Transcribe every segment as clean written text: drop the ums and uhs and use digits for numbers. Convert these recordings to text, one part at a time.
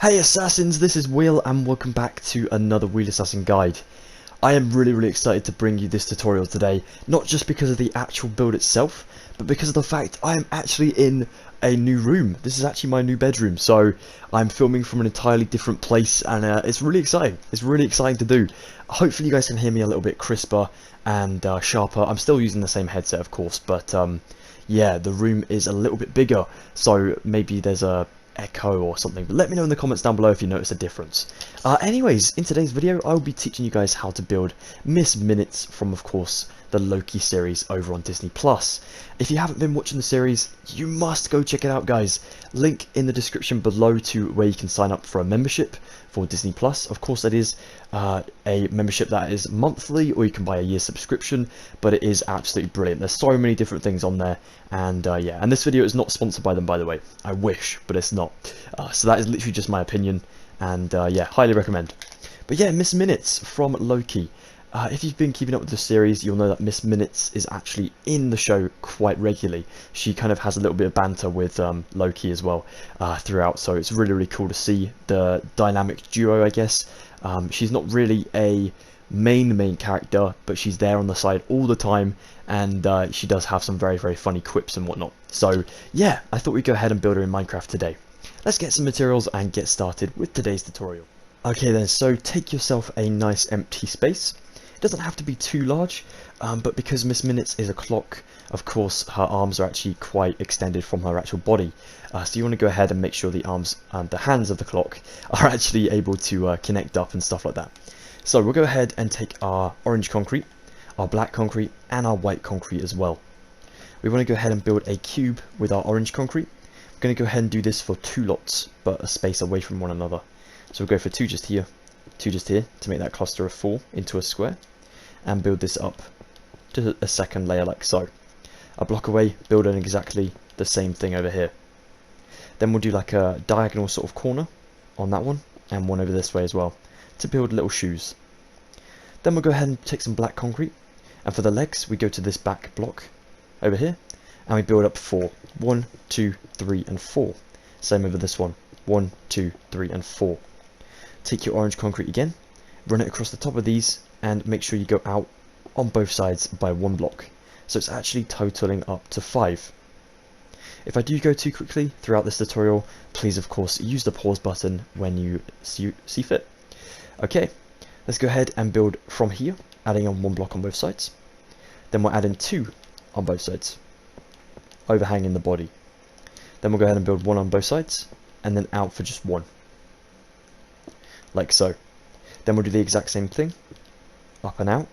Hey Assassins, this is Wheel and welcome back to another Wheelassassin guide. I am really excited to bring you this tutorial today, not just because of the actual build itself, but because of the fact I am actually in a new room. This is actually my new bedroom, so I'm filming from an entirely different place and it's really exciting. It's really exciting to do. Hopefully you guys can hear me a little bit crisper and sharper. I'm still using the same headset of course, but yeah, the room is a little bit bigger, so maybe there's a echo or something, but let me know in the comments down below if you notice a difference. Anyways, in today's video I will be teaching you guys how to build Miss Minutes from, of course, the Loki series over on DisneyPlus. If you haven't been watching the series, you must go check it out, guys. Link in the description below to where you can sign up for a membership for DisneyPlus. Of course, that is a membership that is monthly, or you can buy a year subscription, but it is absolutely brilliant. There's so many different things on there, and yeah, and this video is not sponsored by them, by the way. I wish, but it's not. So that is literally just my opinion, and yeah, highly recommend. But yeah, Miss Minutes from Loki. If you've been keeping up with the series, you'll know that Miss Minutes is actually in the show quite regularly. She kind of has a little bit of banter with Loki as well throughout, so it's really cool to see the dynamic duo, I guess. She's not really a main character, but she's there on the side all the time, and she does have some very funny quips and whatnot. So yeah, I thought we'd go ahead and build her in Minecraft today. Let's get some materials and get started with today's tutorial. Okay then, so take yourself a nice empty space. It doesn't have to be too large, but because Miss Minutes is a clock, of course her arms are actually quite extended from her actual body. So you want to go ahead and make sure the arms and the hands of the clock are actually able to connect up and stuff like that. So we'll go ahead and take our orange concrete, our black concrete, and our white concrete as well. We want to go ahead and build a cube with our orange concrete. We're going to go ahead and do this for 2 lots, but a space away from one another. So we'll go for 2 just here, 2 just here, to make that cluster of 4 into a square, and build this up to a second layer like so. A block away, build in exactly the same thing over here. Then we'll do like a diagonal sort of corner on that one, and one over this way as well, to build little shoes. Then we'll go ahead and take some black concrete, and for the legs we go to this back block over here, and we build up 4. 1, 2, 3, and 4. Same over this one. 1, 2, 3, and 4. Take your orange concrete again, run it across the top of these, and make sure you go out on both sides by 1 block. So it's actually totaling up to 5. If I do go too quickly throughout this tutorial, please of course use the pause button when you see fit. Okay, let's go ahead and build from here, adding on 1 block on both sides. Then we'll add in 2 on both sides, overhanging the body. Then we'll go ahead and build 1 on both sides, and then out for just 1. Like so. Then we'll do the exact same thing, up and out,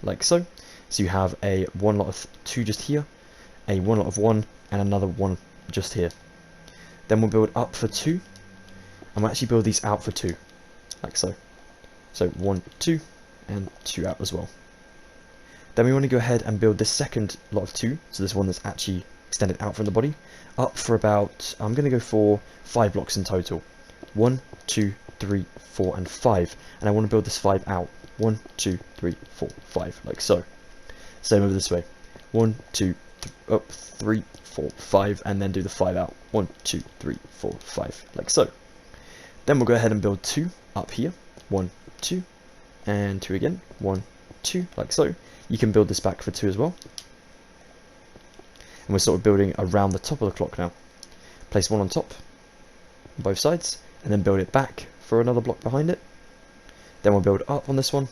like so. So you have a 1 lot of 2 just here, a 1 lot of 1, and another 1 just here. Then we'll build up for 2, and we'll actually build these out for 2, like so. So 1, 2, and 2 out as well. Then we want to go ahead and build this second lot of 2, so this one that's actually extended out from the body, up for about, I'm going to go for 5 blocks in total. 1, 2, 3, 4, and 5, and I want to build this 5 out. 1, 2, 3, 4, 5, like so. Same over this way. 1, 2, up, 3, 4, 5, and then do the 5 out. 1, 2, 3, 4, 5, like so. Then we'll go ahead and build 2 up here. 1, 2, and 2 again. 1, 2, like so. You can build this back for 2 as well. And we're sort of building around the top of the clock now. Place 1 on top, on both sides, and then build it back for another block behind it. Then we'll build up on this one,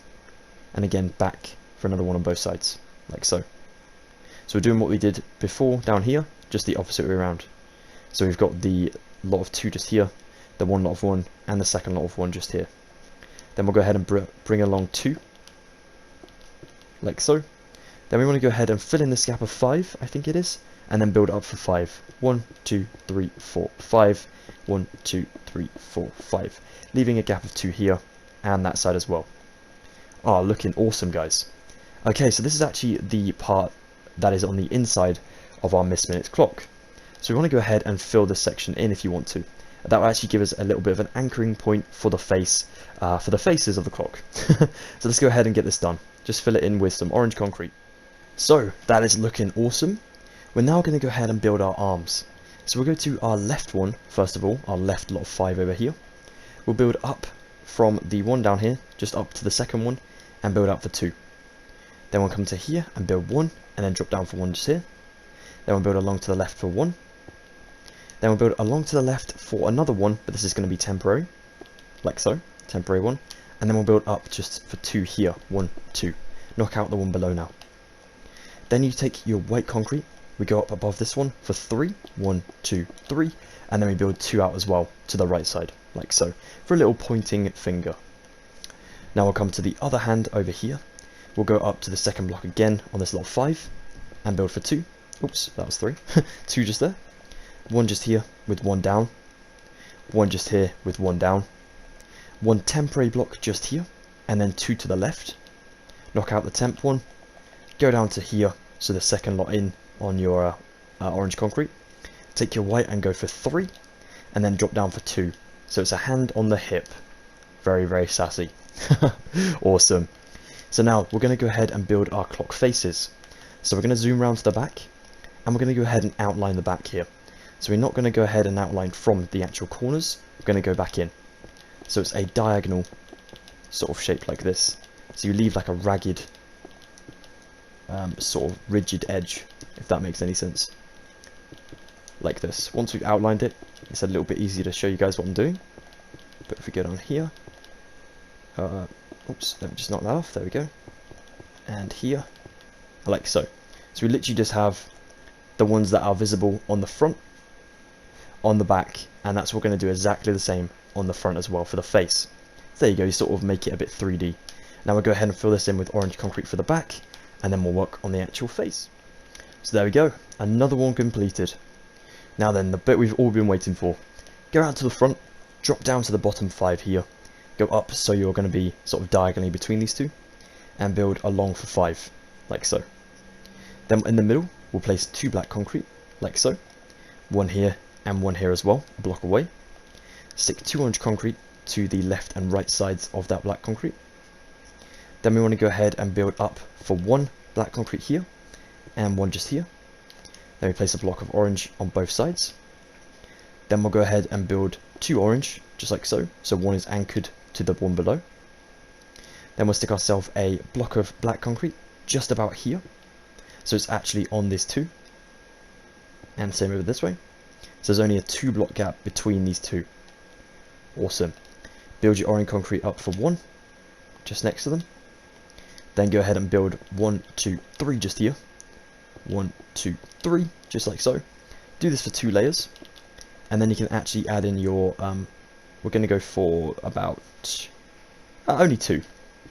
and again back for another 1 on both sides, like so. So we're doing what we did before down here, just the opposite way around. So we've got the lot of 2 just here, the 1 lot of 1, and the second lot of 1 just here. Then we'll go ahead and bring along 2, like so. Then we want to go ahead and fill in this gap of 5, I think it is, and then build up for 5. 1, 2, 3, 4, 5. 1, 2, 3, 4, 5. Leaving a gap of 2 here, and that side as well. Ah, looking awesome, guys. Okay, so this is actually the part that is on the inside of our Miss Minutes clock. So we want to go ahead and fill this section in if you want to. That will actually give us a little bit of an anchoring point for the face, for the faces of the clock. So let's go ahead and get this done. Just fill it in with some orange concrete. So that is looking awesome. We're now going to go ahead and build our arms. So we'll go to our left one, first of all, our left lot of 5 over here. We'll build up from the one down here, just up to the second one, and build up for 2. Then we'll come to here and build 1, and then drop down for 1 just here. Then we'll build along to the left for 1. Then we'll build along to the left for another 1, but this is going to be temporary, like so, temporary 1. And then we'll build up just for 2 here, 1, 2. Knock out the one below now. Then you take your white concrete, we go up above this one for 3, 1, 2, 3, and then we build 2 out as well to the right side, like so, for a little pointing finger. Now we'll come to the other hand over here. We'll go up to the second block again on this lot of 5, and build for 2. Oops, that was 3. 2 just there. 1 just here with 1 down. 1 just here with 1 down. 1 temporary block just here, and then 2 to the left. Knock out the temp one. Go down to here, so the second lot in on your orange concrete. Take your white and go for 3, and then drop down for 2. So it's a hand on the hip. Very, very sassy. Awesome. So now we're going to go ahead and build our clock faces. So we're going to zoom around to the back, and we're going to go ahead and outline the back here. So we're not going to go ahead and outline from the actual corners, we're going to go back in. So it's a diagonal sort of shape like this. So you leave like a ragged, sort of rigid edge, if that makes any sense. Like this. Once we've outlined it, it's a little bit easier to show you guys what I'm doing. But if we go down here, oops, let me just knock that off, there we go. And here, like so. So we literally just have the ones that are visible on the front, on the back, and that's what we're going to do exactly the same on the front as well for the face. So there you go, you sort of make it a bit 3D. Now we'll go ahead and fill this in with orange concrete for the back, and then we'll work on the actual face. So there we go, another one completed. Now then, the bit we've all been waiting for. Go out to the front, drop down to the bottom 5 here, go up so you're going to be sort of diagonally between these two, and build along for 5, like so. Then in the middle, we'll place 2 black concrete, like so. 1 here and 1 here as well, a block away. Stick 2 orange concrete to the left and right sides of that black concrete. Then we want to go ahead and build up for 1 black concrete here, and 1 just here. Then we place a block of orange on both sides. Then we'll go ahead and build 2 orange, just like so. So 1 is anchored to the one below. Then we'll stick ourselves a block of black concrete just about here. So it's actually on this 2. And same over this way. So there's only a 2 block gap between these 2. Awesome. Build your orange concrete up for 1, just next to them. Then go ahead and build 1, 2, 3 just here. 1, 2, 3, just like so. Do this for 2 layers. And then you can actually add in your, we're going to go for about, only 2.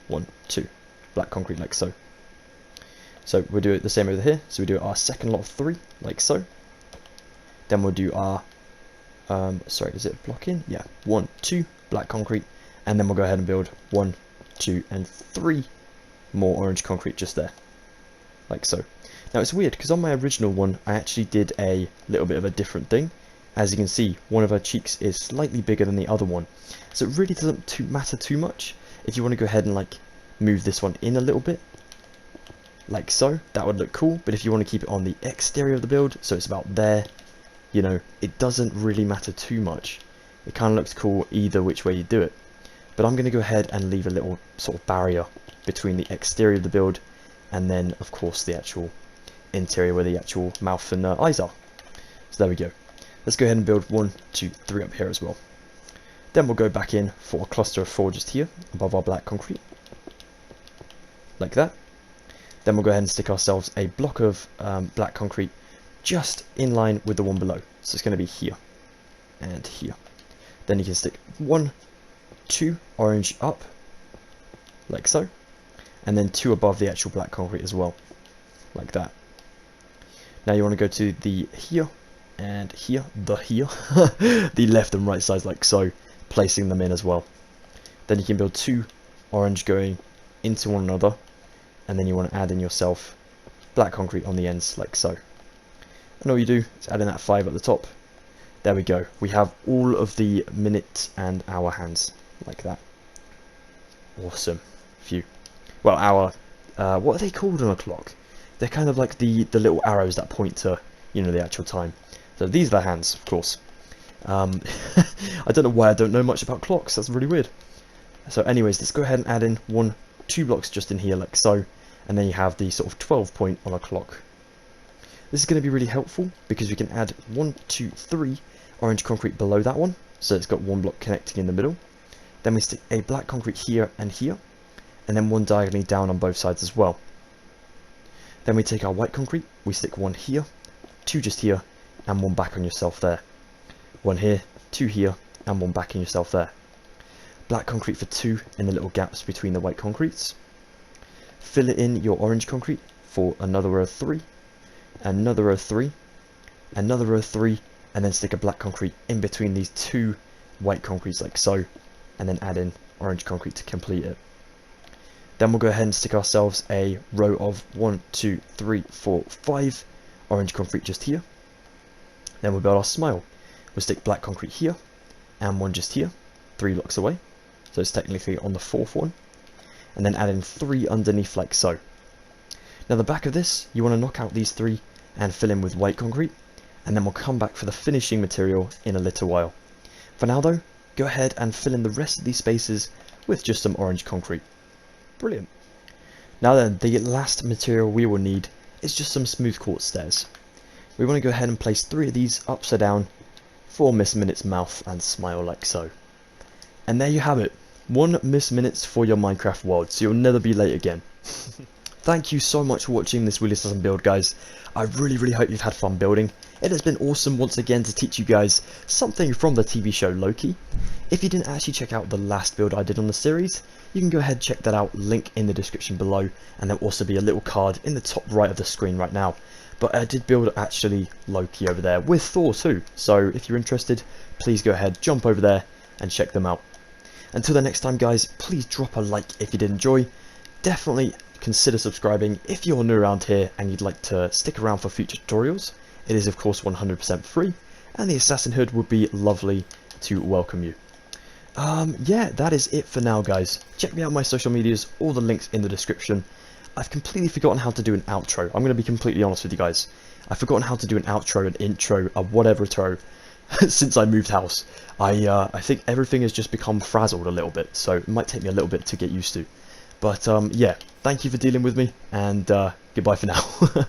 1, 2, black concrete like so. So we'll do it the same over here. So we do our second lot of 3, like so. Then we'll do our, sorry, is it block in? Yeah, 1, 2, black concrete. And then we'll go ahead and build 1, 2, and 3 more orange concrete just there. Like so. Now it's weird, because on my original one, I actually did a little bit of a different thing. As you can see, one of her cheeks is slightly bigger than the other one. So it really doesn't matter too much. If you want to go ahead and like move this one in a little bit, like so, that would look cool. But if you want to keep it on the exterior of the build, so it's about there, you know, it doesn't really matter too much. It kind of looks cool either which way you do it. But I'm going to go ahead and leave a little sort of barrier between the exterior of the build and then, of course, the actual interior where the actual mouth and eyes are. So there we go. Let's go ahead and build 1, 2, 3 up here as well. Then we'll go back in for a cluster of 4 just here above our black concrete, like that. Then we'll go ahead and stick ourselves a block of black concrete just in line with the one below. So it's going to be here and here. Then you can stick 1, 2 orange up, like so, and then 2 above the actual black concrete as well, like that. Now you want to go to the here and here, the left and right sides like so, placing them in as well. Then you can build 2 orange going into one another, and then you want to add in yourself black concrete on the ends like so. And all you do is add in that 5 at the top. There we go. We have all of the minute and hour hands like that. Awesome. Phew. Well, hour. What are they called on a clock? They're kind of like the little arrows that point to, you know, the actual time. So these are the hands, of course. I don't know why I don't know much about clocks, that's really weird. So anyways, let's go ahead and add in 2 blocks just in here like so, and then you have the sort of 12 point on a clock. This is going to be really helpful because we can add 1, 2, 3 orange concrete below that one, so it's got 1 block connecting in the middle. Then we stick a black concrete here and here, and then 1 diagonally down on both sides as well. Then we take our white concrete, we stick 1 here, 2 just here, and 1 back on yourself there. 1 here, 2 here, and 1 back on yourself there. Black concrete for 2 in the little gaps between the white concretes. Fill it in your orange concrete for another row of 3, another row of 3, another row of 3, and then stick a black concrete in between these 2 white concretes like so, and then add in orange concrete to complete it. Then we'll go ahead and stick ourselves a row of 1, 2, 3, 4, 5 orange concrete just here. Then we'll build our smile. We'll stick black concrete here, and 1 just here, 3 blocks away. So it's technically on the 4th one. And then add in 3 underneath like so. Now the back of this, you want to knock out these 3 and fill in with white concrete. And then we'll come back for the finishing material in a little while. For now though, go ahead and fill in the rest of these spaces with just some orange concrete. Brilliant. Now then, the last material we will need is just some smooth quartz stairs. We want to go ahead and place 3 of these upside down for Miss Minutes mouth and smile like so. And there you have it. 1 Miss Minutes for your Minecraft world, so you'll never be late again. Thank you so much for watching this Wheelassassin build, guys. I really hope you've had fun building. It has been awesome once again to teach you guys something from the TV show Loki. If you didn't actually check out the last build I did on the series, you can go ahead and check that out, link in the description below, and there'll also be a little card in the top right of the screen right now. But I did build actually Loki over there with Thor too, so if you're interested, please go ahead, jump over there and check them out. Until the next time guys, please drop a like if you did enjoy. Definitely consider subscribing if you're new around here and you'd like to stick around for future tutorials. It is of course 100% free, and the Assassin Hood would be lovely to welcome you. Yeah, that is it for now guys. Check me out on my social medias, all the links in the description. I've completely forgotten how to do an outro. I'm going to be completely honest with you guys. I've forgotten how to do an outro, an intro, a whatever-tro since I moved house. I think everything has just become frazzled a little bit, so it might take me a little bit to get used to. But yeah, thank you for dealing with me, and goodbye for now.